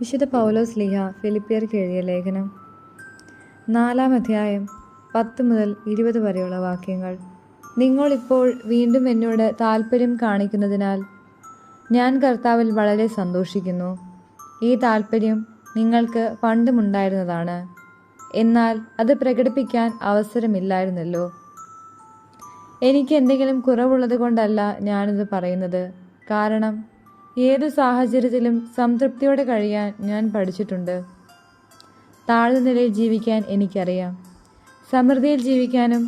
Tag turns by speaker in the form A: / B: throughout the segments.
A: വിശുദ്ധ പൗലോസ് ലീഹ ഫിലിപ്പിയർക്ക് എഴുതിയ ലേഖനം 4-ാം അധ്യായം 10 മുതൽ 20 വരെയുള്ള വാക്യങ്ങൾ. നിങ്ങളിപ്പോൾ വീണ്ടും എന്നോട് താല്പര്യം കാണിക്കുന്നതിനാൽ ഞാൻ കർത്താവിൽ വളരെ സന്തോഷിക്കുന്നു. ഈ താല്പര്യം നിങ്ങൾക്ക് പണ്ടുമുണ്ടായിരുന്നതാണ്, എന്നാൽ അത് പ്രകടിപ്പിക്കാൻ അവസരമില്ലായിരുന്നല്ലോ. എനിക്ക് എന്തെങ്കിലും കുറവുള്ളത് കൊണ്ടല്ല ഞാനിത് പറയുന്നത്. കാരണം ഏതു സാഹചര്യത്തിലും സംതൃപ്തിയോടെ കഴിയാൻ ഞാൻ പഠിച്ചിട്ടുണ്ട്. താഴ്ന്ന നിലയിൽ ജീവിക്കാൻ എനിക്കറിയാം. സമൃദ്ധിയിൽ ജീവിക്കാനും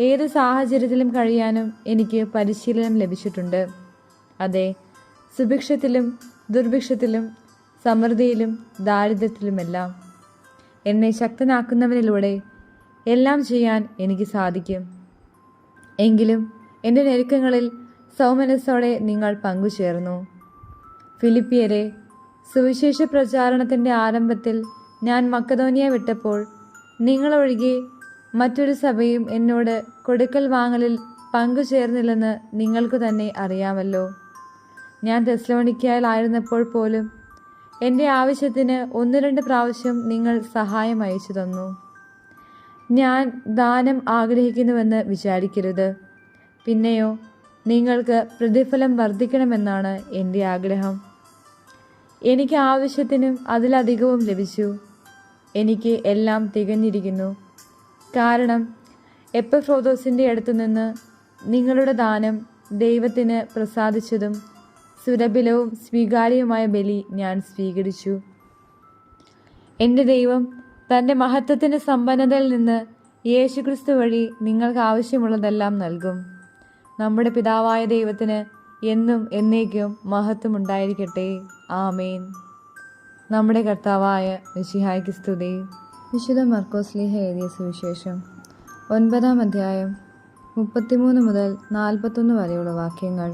A: ഏത് സാഹചര്യത്തിലും കഴിയാനും എനിക്ക് പരിശീലനം ലഭിച്ചിട്ടുണ്ട്. അതെ, സുഭിക്ഷത്തിലും ദുർഭിക്ഷത്തിലും സമൃദ്ധിയിലും ദാരിദ്ര്യത്തിലുമെല്ലാം എന്നെ ശക്തനാക്കുന്നവനിലൂടെ എല്ലാം ചെയ്യാൻ എനിക്ക് സാധിക്കും. എങ്കിലും എൻ്റെ ഞെരുക്കങ്ങളിൽ സൗമനസ്സോടെ നിങ്ങൾ പങ്കുചേർന്നു. ഫിലിപ്പിയരെ, സുവിശേഷ പ്രചാരണത്തിൻ്റെ ആരംഭത്തിൽ ഞാൻ മക്കതോനിയ വിട്ടപ്പോൾ നിങ്ങളൊഴികെ മറ്റൊരു സഭയും എന്നോട് കൊടുക്കൽ വാങ്ങലിൽ പങ്കുചേർന്നില്ലെന്ന് നിങ്ങൾക്ക് തന്നെ അറിയാമല്ലോ. ഞാൻ തെസ്സലോനിക്കയിലായിരുന്നപ്പോൾ പോലും എൻ്റെ ആവശ്യത്തിന് 1-2 പ്രാവശ്യം നിങ്ങൾ സഹായം അയച്ചു തന്നു. ഞാൻ ദാനം ആഗ്രഹിക്കുന്നുവെന്ന് വിചാരിക്കരുത്. പിന്നെയോ നിങ്ങൾക്ക് പ്രതിഫലം വർദ്ധിക്കണമെന്നാണ് എൻ്റെ ആഗ്രഹം. എനിക്ക് ആവശ്യത്തിനും അതിലധികവും ലഭിച്ചു. എനിക്ക് എല്ലാം തികഞ്ഞിരിക്കുന്നു. കാരണം എപ്പഫ്രോദോസിൻ്റെ അടുത്തുനിന്ന് നിങ്ങളുടെ ദാനം ദൈവത്തിന് പ്രസാദിച്ചതും സുലഭിലവും സ്വീകാര്യവുമായ ബലി ഞാൻ സ്വീകരിച്ചു. എൻ്റെ ദൈവം തൻ്റെ മഹത്വത്തിൻ്റെ സമ്പന്നതയിൽ നിന്ന് യേശുക്രിസ്തു വഴി നിങ്ങൾക്ക് ആവശ്യമുള്ളതെല്ലാം നൽകും. നമ്മുടെ പിതാവായ ദൈവത്തിന് എന്നും എന്നേക്കും മഹത്വം ഉണ്ടായിരിക്കട്ടെ. ആമേൻ. നമ്മുടെ കർത്താവായ മിശിഹായ്ക്ക് സ്തുതി. വിശുദ്ധ മർക്കോസ് ലീഹ എഴുതിയ സുവിശേഷം 9-ാം അധ്യായം 33 മുതൽ 41 വരെയുള്ള വാക്യങ്ങൾ.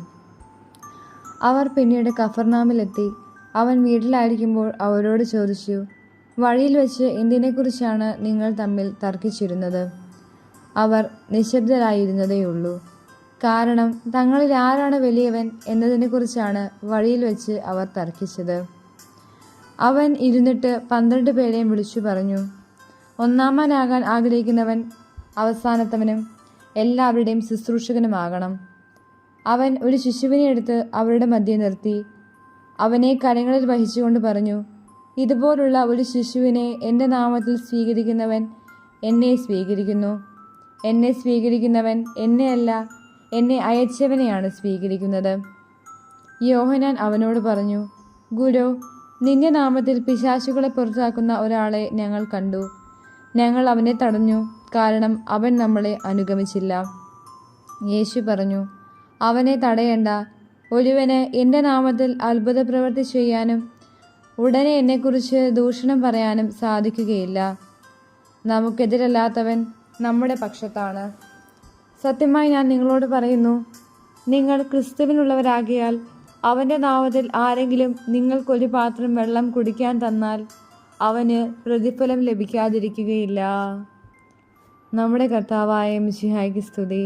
A: അവർ പിന്നീട് കഫർനാമിലെത്തി. അവൻ വീട്ടിലായിരിക്കുമ്പോൾ അവരോട് ചോദിച്ചു, വഴിയിൽ വെച്ച് എന്തിനെക്കുറിച്ചാണ് നിങ്ങൾ തമ്മിൽ തർക്കിച്ചിരുന്നത്? അവർ നിശബ്ദരായിരുന്നതേയുള്ളൂ. കാരണം തങ്ങളിൽ ആരാണ് വലിയവൻ എന്നതിനെക്കുറിച്ചാണ് വഴിയിൽ വെച്ച് അവർ തർക്കിച്ചത്. അവൻ ഇരുന്നിട്ട് 12 പേരെയും വിളിച്ചു പറഞ്ഞു, ഒന്നാമനാകാൻ ആഗ്രഹിക്കുന്നവൻ അവസാനത്തവനും എല്ലാവരുടെയും ശുശ്രൂഷകനുമാകണം. അവൻ ഒരു ശിശുവിനെ എടുത്ത് അവരുടെ മധ്യേ നിർത്തി അവനെ കരങ്ങളിൽ വഹിച്ചുകൊണ്ട് പറഞ്ഞു, ഇതുപോലുള്ള ഒരു ശിശുവിനെ എൻ്റെ നാമത്തിൽ സ്വീകരിക്കുന്നവൻ എന്നെ സ്വീകരിക്കുന്നു. എന്നെ സ്വീകരിക്കുന്നവൻ എന്നെയല്ല, എന്നെ അയച്ചവനെയാണ് സ്വീകരിക്കുന്നത്. യോഹന്നാൻ അവനോട് പറഞ്ഞു, ഗുരു, നിന്റെ നാമത്തിൽ പിശാചുകളെ പുറത്താക്കുന്ന ഒരാളെ ഞങ്ങൾ കണ്ടു. ഞങ്ങൾ അവനെ തടഞ്ഞു, കാരണം അവൻ നമ്മളെ അനുഗമിച്ചില്ല. യേശു പറഞ്ഞു, അവനെ തടയേണ്ട. ഒരുവന് എൻ്റെ നാമത്തിൽ അത്ഭുത പ്രവൃത്തി ചെയ്യാനും ഉടനെ എന്നെക്കുറിച്ച് ദൂഷണം പറയാനും സാധിക്കുകയില്ല. നമുക്കെതിരല്ലാത്തവൻ നമ്മുടെ പക്ഷത്താണ്. സത്യമായി ഞാൻ നിങ്ങളോട് പറയുന്നു, നിങ്ങൾ ക്രിസ്തുവിനുള്ളവരാകിയാൽ അവൻ്റെ നാമത്തിൽ ആരെങ്കിലും നിങ്ങൾക്കൊരു പാത്രം വെള്ളം കുടിക്കാൻ തന്നാൽ അവന് പ്രതിഫലം ലഭിക്കാതിരിക്കുകയില്ല. നമ്മുടെ കർത്താവായ മിശിഹായ്ക്ക് സ്തുതി.